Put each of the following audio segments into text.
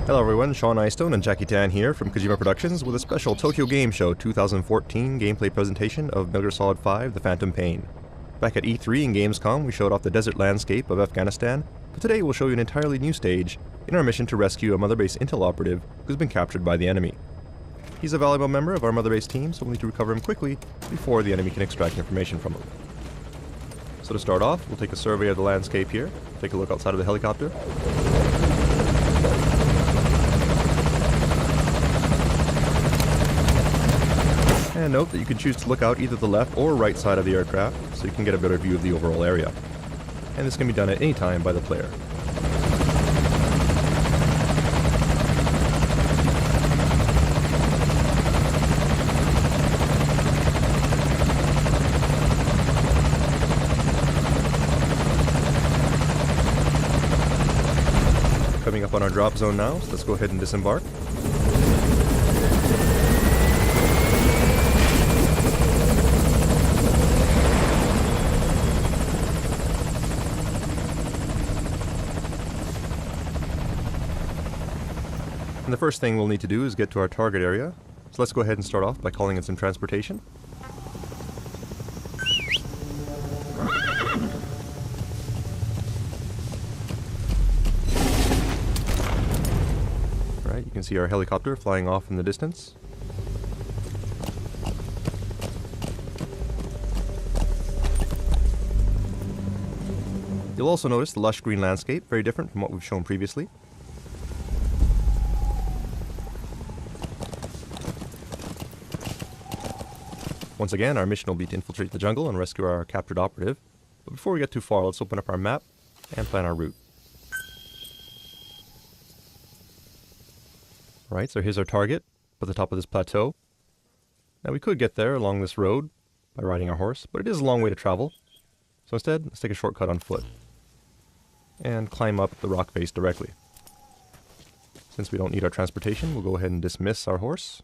Hello everyone, Sean Eystone and Jackie Tan here from Kojima Productions with a special Tokyo Game Show 2014 gameplay presentation of Metal Gear Solid 5 The Phantom Pain. Back at E3 and Gamescom we showed off the desert landscape of Afghanistan, but today we'll show you an entirely new stage in our mission to rescue a Mother Base Intel operative who's been captured by the enemy. He's a valuable member of our Mother Base team, so we'll need to recover him quickly before the enemy can extract information from him. So to start off, we'll take a survey of the landscape here, take a look outside of the helicopter. And note that you can choose to look out either the left or right side of the aircraft, so you can get a better view of the overall area. And this can be done at any time by the player. Coming up on our drop zone now, so let's go ahead and disembark. And the first thing we'll need to do is get to our target area. So let's go ahead and start off by calling in some transportation. Alright, you can see our helicopter flying off in the distance. You'll also notice the lush green landscape, very different from what we've shown previously. Once again, our mission will be to infiltrate the jungle and rescue our captured operative. But before we get too far, let's open up our map and plan our route. Alright, so here's our target, at the top of this plateau. Now we could get there along this road by riding our horse, but it is a long way to travel. So instead, let's take a shortcut on foot and climb up the rock face directly. Since we don't need our transportation, we'll go ahead and dismiss our horse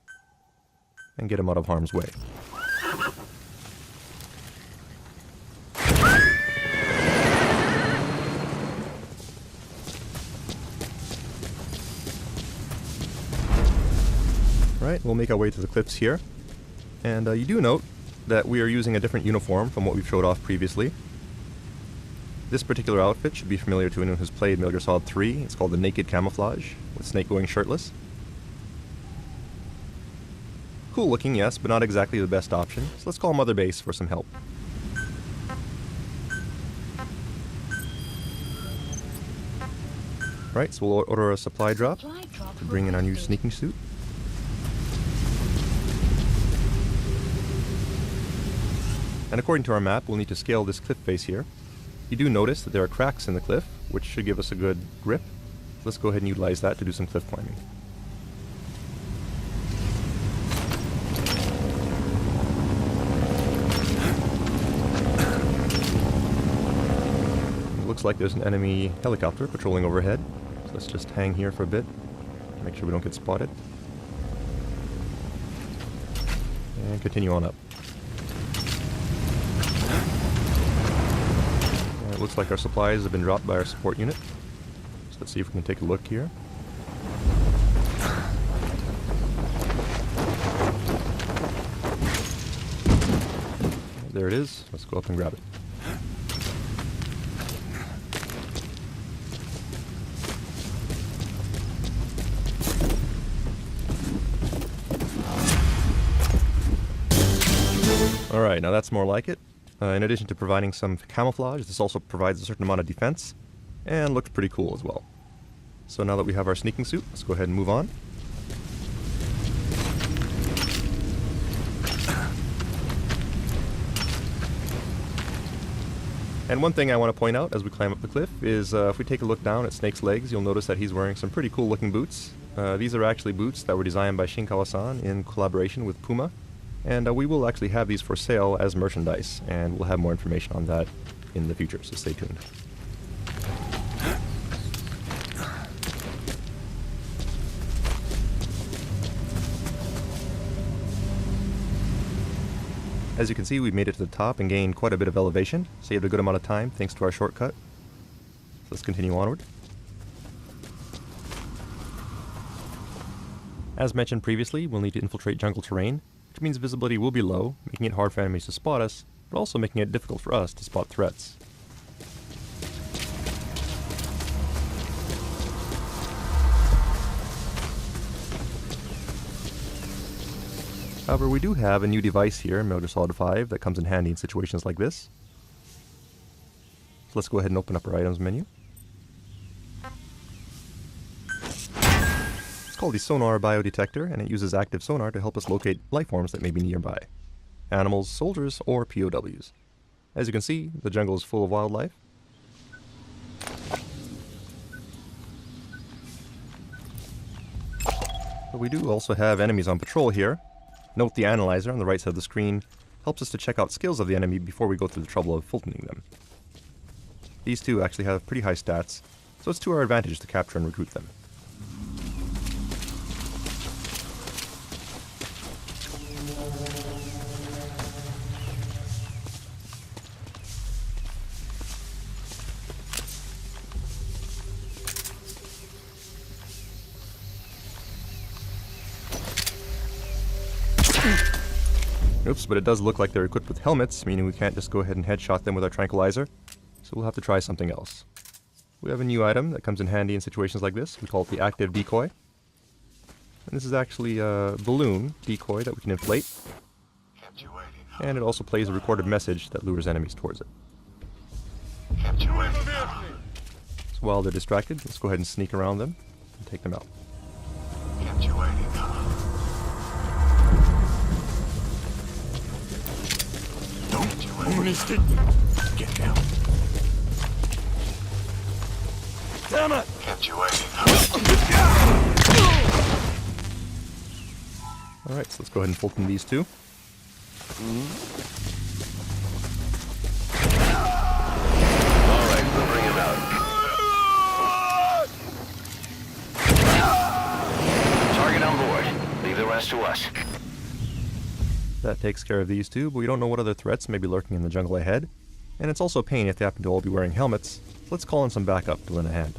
and get him out of harm's way. Right, we'll make our way to the cliffs here. And you do note that we are using a different uniform from what we've showed off previously. This particular outfit should be familiar to anyone who's played Metal Gear Solid 3. It's called the Naked Camouflage, with Snake going shirtless. Cool looking, yes, but not exactly the best option, so let's call Mother Base for some help. Right, so we'll order a supply drop to bring in our new sneaking suit. And according to our map, we'll need to scale this cliff face here. You do notice that there are cracks in the cliff, which should give us a good grip. Let's go ahead and utilize that to do some cliff climbing. It looks like there's an enemy helicopter patrolling overhead, so let's just hang here for a bit, make sure we don't get spotted. And continue on up. It looks like our supplies have been dropped by our support unit. So let's see if we can take a look here. There it is. Let's go up and grab it. Alright, now that's more like it. In addition to providing some camouflage, this also provides a certain amount of defense, and looks pretty cool as well. So now that we have our sneaking suit, let's go ahead and move on. And one thing I want to point out as we climb up the cliff is if we take a look down at Snake's legs, you'll notice that he's wearing some pretty cool looking boots. These are actually boots that were designed by Shinkawa-san in collaboration with Puma. And we will actually have these for sale as merchandise, and we'll have more information on that in the future, so stay tuned. As you can see, we've made it to the top and gained quite a bit of elevation, saved a good amount of time thanks to our shortcut. So let's continue onward. As mentioned previously, we'll need to infiltrate jungle terrain, which means visibility will be low, making it hard for enemies to spot us, but also making it difficult for us to spot threats. However, we do have a new device here in Metal Gear Solid 5 that comes in handy in situations like this. So let's go ahead and open up our items menu. It's called the Sonar Biodetector, and it uses active sonar to help us locate life forms that may be nearby. Animals, soldiers, or POWs. As you can see, the jungle is full of wildlife. But we do also have enemies on patrol here. Note the analyzer on the right side of the screen helps us to check out skills of the enemy before we go through the trouble of filtering them. These two actually have pretty high stats, so it's to our advantage to capture and recruit them. Oops, but it does look like they're equipped with helmets, meaning we can't just go ahead and headshot them with our tranquilizer, so we'll have to try something else. We have a new item that comes in handy in situations like this. We call it the active decoy. And this is actually a balloon decoy that we can inflate, and it also plays a recorded message that lures enemies towards it. So while they're distracted, let's go ahead and sneak around them and take them out. Get down. Damn it! Kept you waiting. Alright, so let's go ahead and fulton these two. Alright, we'll bring him out. Target on board. Leave the rest to us. That takes care of these two, but we don't know what other threats may be lurking in the jungle ahead. And it's also a pain if they happen to all be wearing helmets. Let's call in some backup to lend a hand.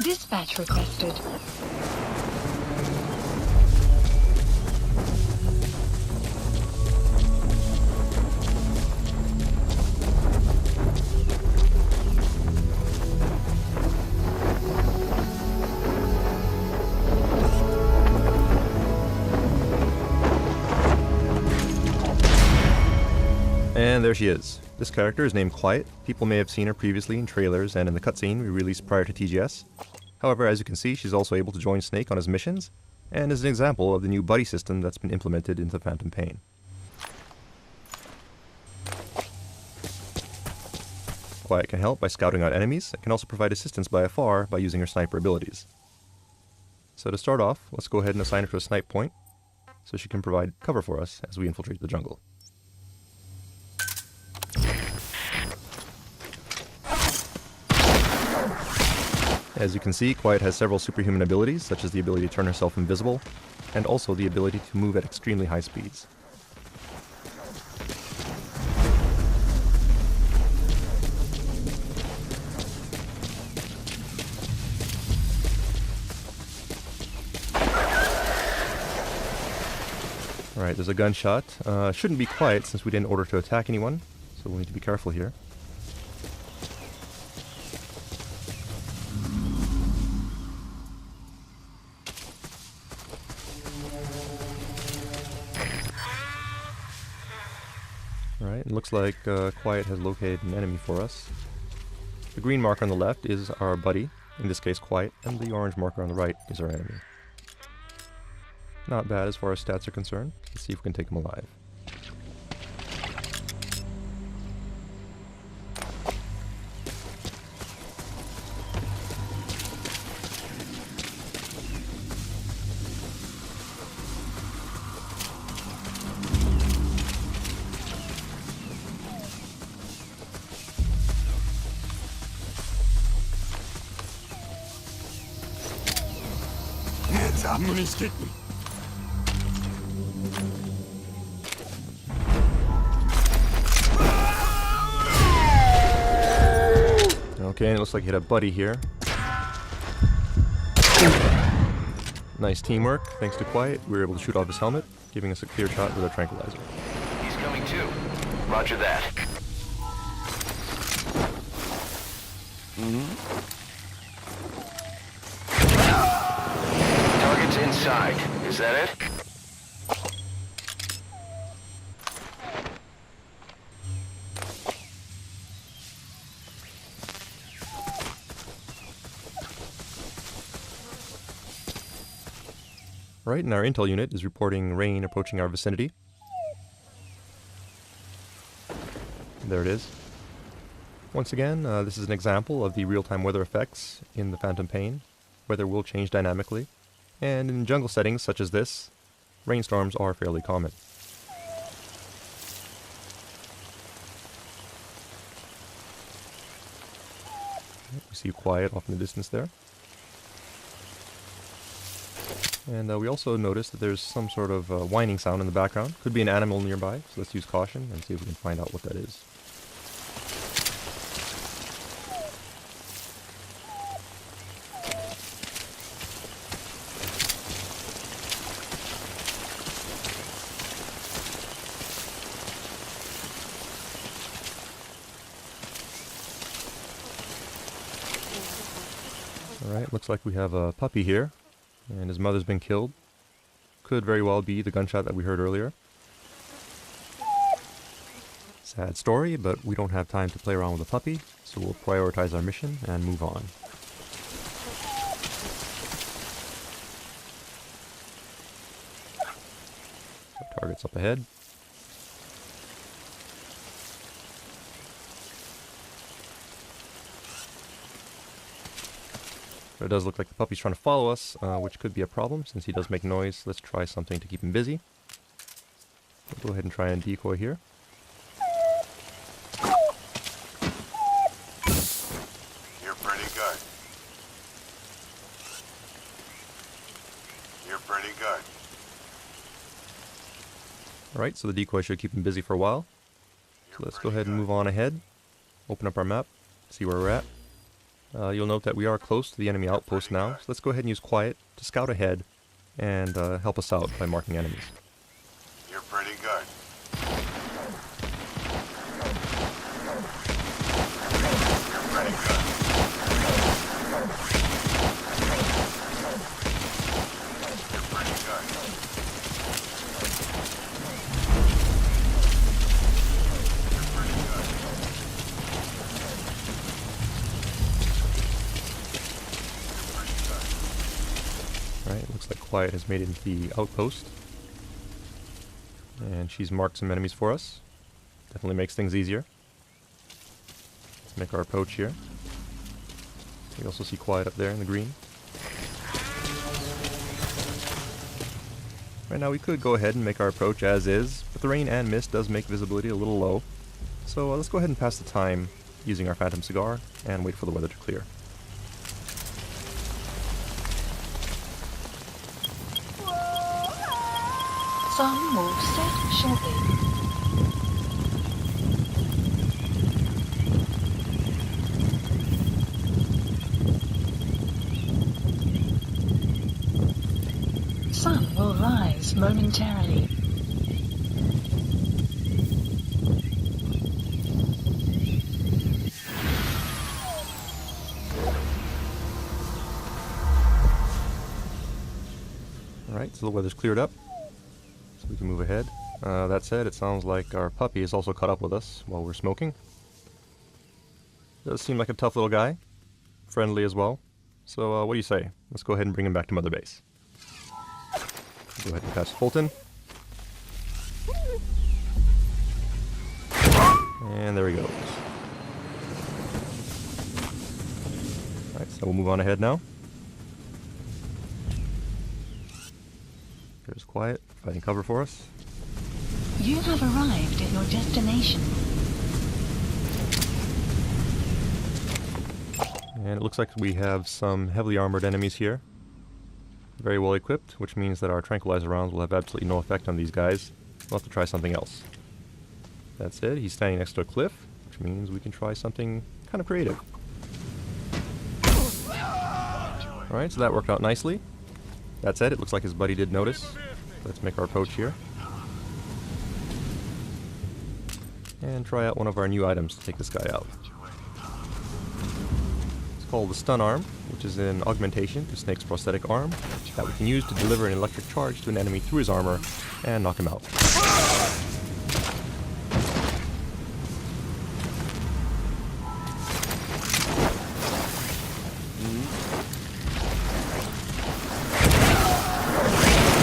Dispatch requested. And there she is. This character is named Quiet. People may have seen her previously in trailers and in the cutscene we released prior to TGS. However, as you can see, she's also able to join Snake on his missions, and is an example of the new buddy system that's been implemented into Phantom Pain. Quiet can help by scouting out enemies, and can also provide assistance by afar by using her sniper abilities. So to start off, let's go ahead and assign her to a snipe point, so she can provide cover for us as we infiltrate the jungle. As you can see, Quiet has several superhuman abilities, such as the ability to turn herself invisible, and also the ability to move at extremely high speeds. Alright, there's a gunshot. Shouldn't be Quiet since we didn't order to attack anyone, so we'll need to be careful here. Alright, it looks like Quiet has located an enemy for us. The green marker on the left is our buddy, in this case Quiet, and the orange marker on the right is our enemy. Not bad as far as stats are concerned. Let's see if we can take him alive. Hands up. Stick me. Okay, and it looks like you hit a buddy here. Nice teamwork. Thanks to Quiet, we were able to shoot off his helmet, giving us a clear shot with our tranquilizer. He's coming too. Roger that. Target's inside. Is that it? Right, and our intel unit is reporting rain approaching our vicinity. There it is. Once again, this is an example of the real-time weather effects in the Phantom Pain. Weather will change dynamically, and in jungle settings such as this, rainstorms are fairly common. We see Quiet off in the distance there. And we also notice that there's some sort of whining sound in the background. Could be an animal nearby, so let's use caution and see if we can find out what that is. Alright, looks like we have a puppy here. And his mother's been killed. Could very well be the gunshot that we heard earlier. Sad story, but we don't have time to play around with a puppy, so we'll prioritize our mission and move on. So target's up ahead. But it does look like the puppy's trying to follow us, which could be a problem since he does make noise. Let's try something to keep him busy. We'll go ahead and try and decoy here. You're pretty good. You're pretty good. Alright, so the decoy should keep him busy for a while. So let's go ahead and move on ahead. Open up our map, see where we're at. You'll note that we are close to the enemy outpost now, so let's go ahead and use Quiet to scout ahead and help us out by marking enemies. You're pretty good. You're pretty good. You're pretty good. You're pretty good. Alright, looks like Quiet has made it into the outpost. And she's marked some enemies for us. Definitely makes things easier. Let's make our approach here. We also see Quiet up there in the green. Right now we could go ahead and make our approach as is, but the rain and mist does make visibility a little low. So let's go ahead and pass the time using our Phantom Cigar and wait for the weather to clear. Some will set shortly. Sun will rise momentarily. Alright, so the weather's cleared up. We can move ahead. That said, it sounds like our puppy is also caught up with us while we're smoking. Does seem like a tough little guy. Friendly as well. So what do you say? Let's go ahead and bring him back to Mother Base. Go ahead and pass Fulton. And there he goes. Alright, so we'll move on ahead now. There's Quiet, providing cover for us. You have arrived at your destination. And it looks like we have some heavily armored enemies here. Very well equipped, which means that our tranquilizer rounds will have absolutely no effect on these guys. We'll have to try something else. That said, he's standing next to a cliff, which means we can try something kind of creative. Alright, so that worked out nicely. That said, it looks like his buddy did notice. Let's make our approach here. And try out one of our new items to take this guy out. It's called the Stun Arm, which is an augmentation to Snake's prosthetic arm that we can use to deliver an electric charge to an enemy through his armor and knock him out.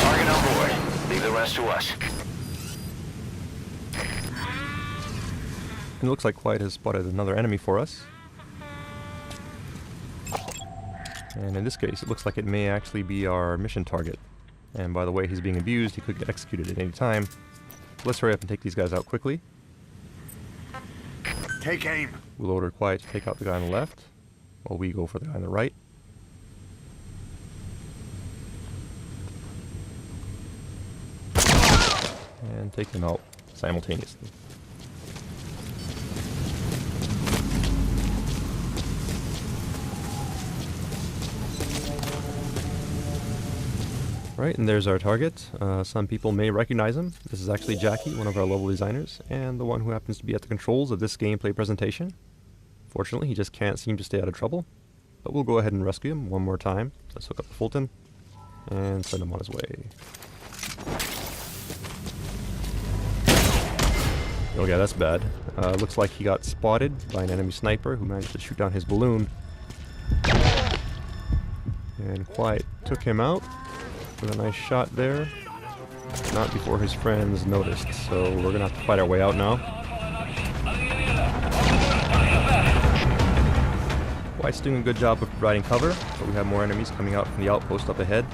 Target on board. Leave the rest to us. And it looks like Quiet has spotted another enemy for us. And in this case, it looks like it may actually be our mission target. And by the way he's being abused, he could get executed at any time. So let's hurry up and take these guys out quickly. Take aim. We'll order Quiet to take out the guy on the left, while we go for the guy on the right. And take them out simultaneously. Right, and there's our target. Some people may recognize him. This is actually Jackie, one of our level designers, and the one who happens to be at the controls of this gameplay presentation. Fortunately, he just can't seem to stay out of trouble, but we'll go ahead and rescue him one more time. Let's hook up the Fulton and send him on his way. Oh yeah, that's bad. Looks like he got spotted by an enemy sniper who managed to shoot down his balloon. And Quiet took him out with a nice shot there. Not before his friends noticed, so we're gonna have to fight our way out now. Quiet's doing a good job of providing cover, but we have more enemies coming out from the outpost up ahead.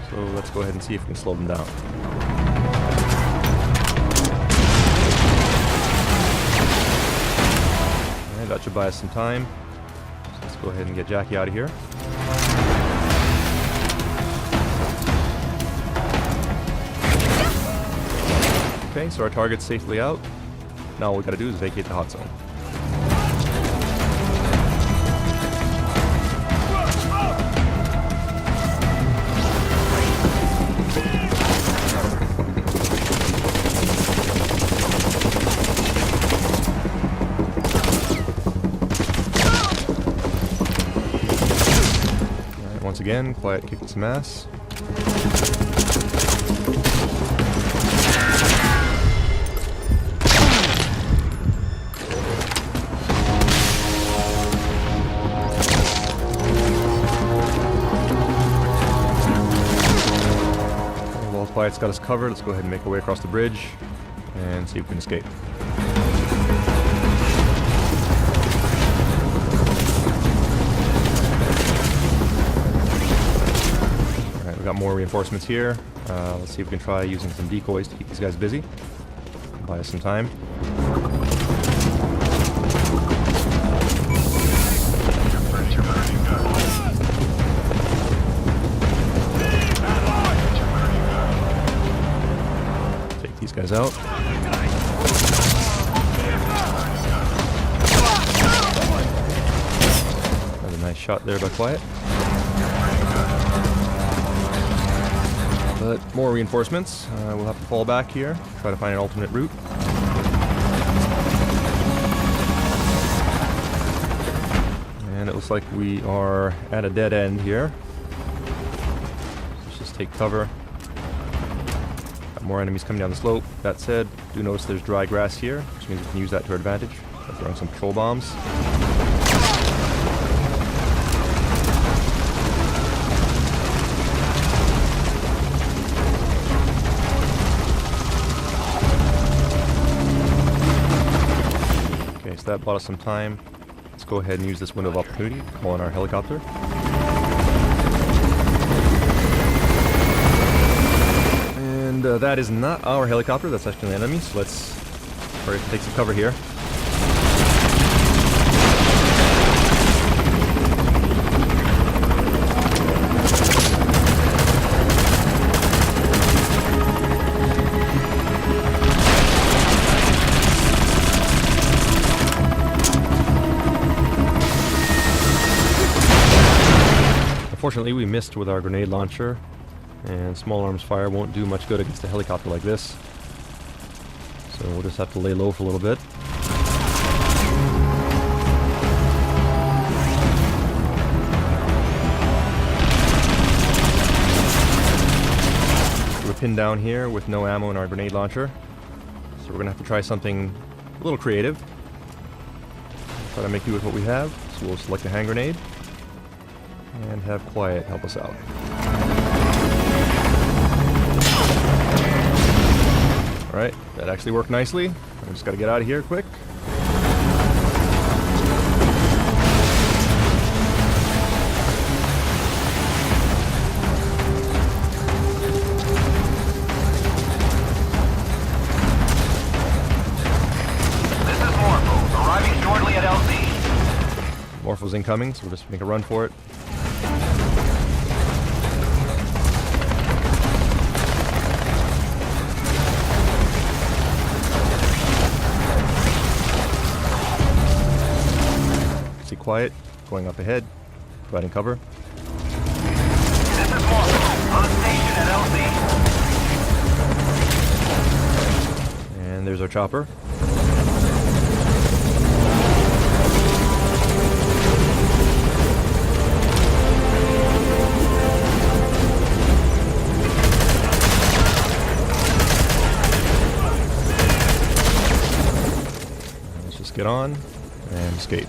So let's go ahead and see if we can slow them down. Alright, that should buy us some time. So let's go ahead and get Jackie out of here. Okay, so our target's safely out. Now all we gotta do is vacate the hot zone. Alright, once again, Quiet kicking some ass. Quiet's got us covered. Let's go ahead and make our way across the bridge and see if we can escape. Alright, we got more reinforcements here. Let's see if we can try using some decoys to keep these guys busy. Buy us some time. These guys out. Another nice shot there by Quiet. But more reinforcements. We'll have to fall back here, try to find an alternate route. And it looks like we are at a dead end here. Let's just take cover. More enemies coming down the slope. That said, do notice there's dry grass here, which means we can use that to our advantage by throwing some patrol bombs. Okay, so that bought us some time. Let's go ahead and use this window of opportunity to call in our helicopter. And that is not our helicopter, that's actually an enemy, so let's hurry up and take some cover here. Unfortunately, we missed with our grenade launcher, and small arms fire won't do much good against a helicopter like this. So we'll just have to lay low for a little bit. We're pinned down here with no ammo in our grenade launcher, so we're gonna have to try something a little creative. Try to make do with what we have. So we'll select a hand grenade and have Quiet help us out. Alright, that actually worked nicely. I just gotta get out of here quick. This is Morpho, arriving shortly at LZ. Morpho's incoming, so we'll just make a run for it. See Quiet going up ahead, providing cover. This is Morpho, on station at LZ. And there's our chopper. Let's just get on and escape.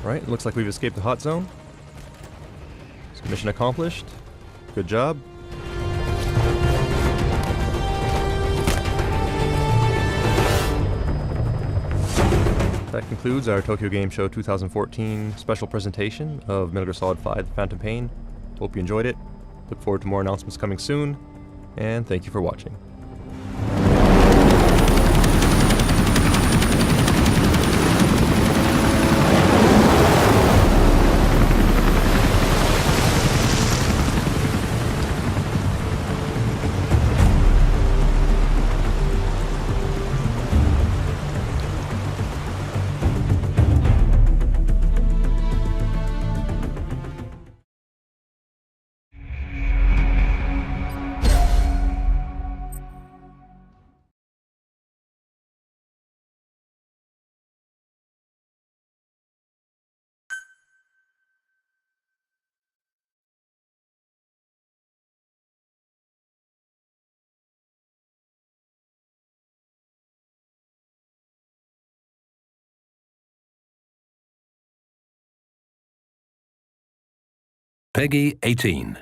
Right, looks like we've escaped the hot zone. So mission accomplished. Good job. That concludes our Tokyo Game Show 2014 special presentation of Metal Gear Solid 5: The Phantom Pain. Hope you enjoyed it. Look forward to more announcements coming soon, and thank you for watching. Peggy 18.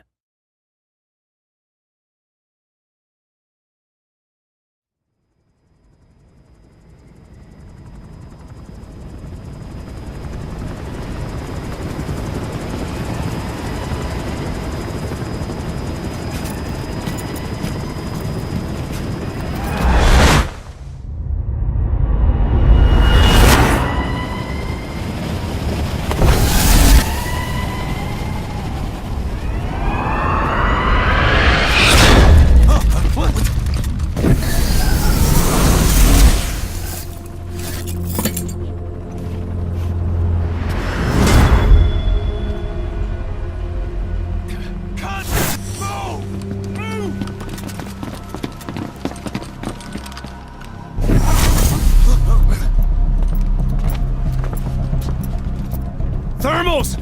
Thermals!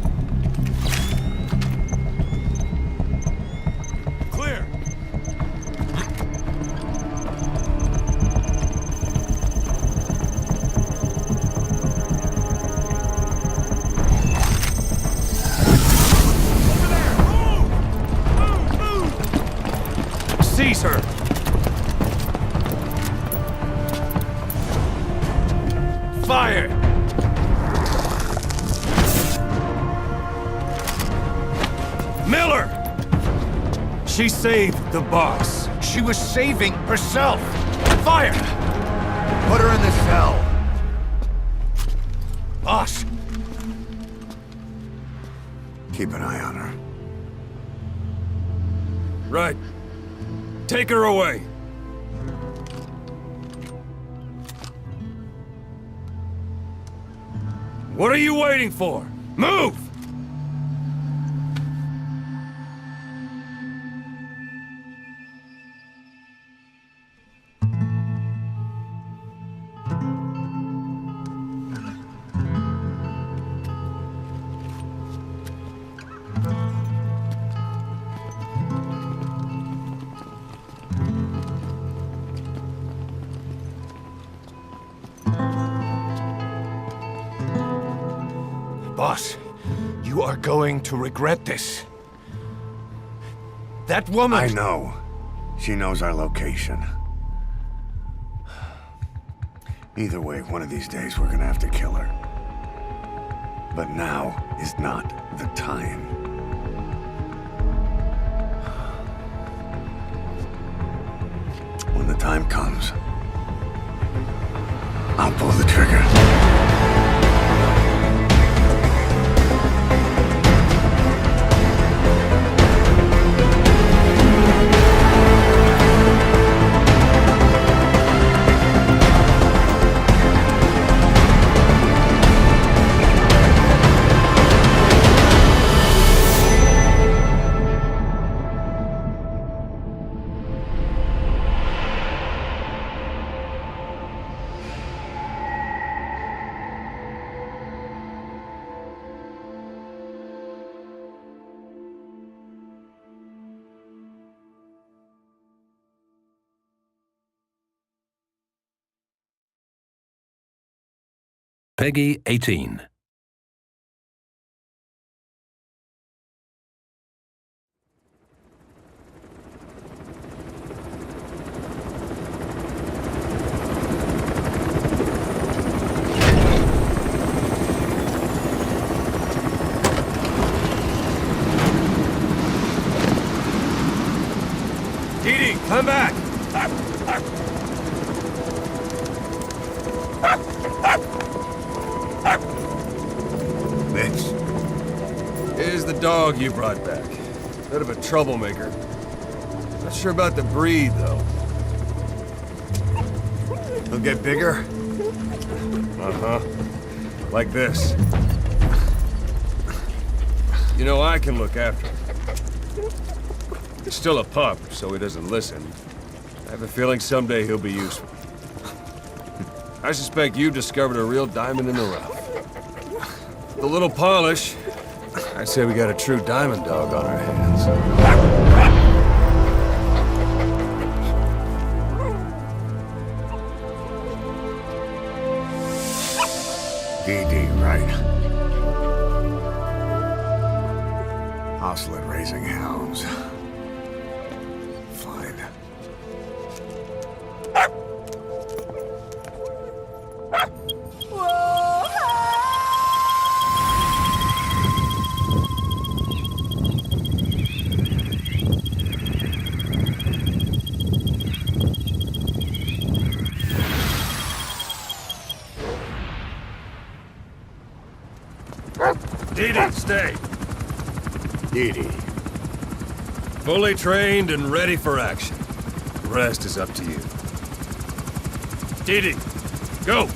Clear. Seize her! Fire! She saved the boss. She was saving herself! Fire! Put her in the cell! Boss! Keep an eye on her. Right. Take her away. What are you waiting for? Move! Boss, you are going to regret this. That woman... I know. She knows our location. Either way, one of these days we're gonna have to kill her. But now is not the time. When the time comes, I'll pull the trigger. Peggy 18. Dee Dee, come back! Vince, Here's the dog you brought back. Bit of a troublemaker. Not sure about the breed, though. He'll get bigger? Uh-huh. Like this. You know, I can look after him. He's still a pup, so he doesn't listen. I have a feeling someday he'll be useful. I suspect you discovered a real diamond in the rough. With a little polish, I'd say we got a true diamond dog on our hands. Dee Dee, right? Hostile at raising hounds. Fine. Dee Dee, stay. Dee Dee. Fully trained and ready for action. The rest is up to you. Dee Dee, go!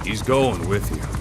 He's going with you.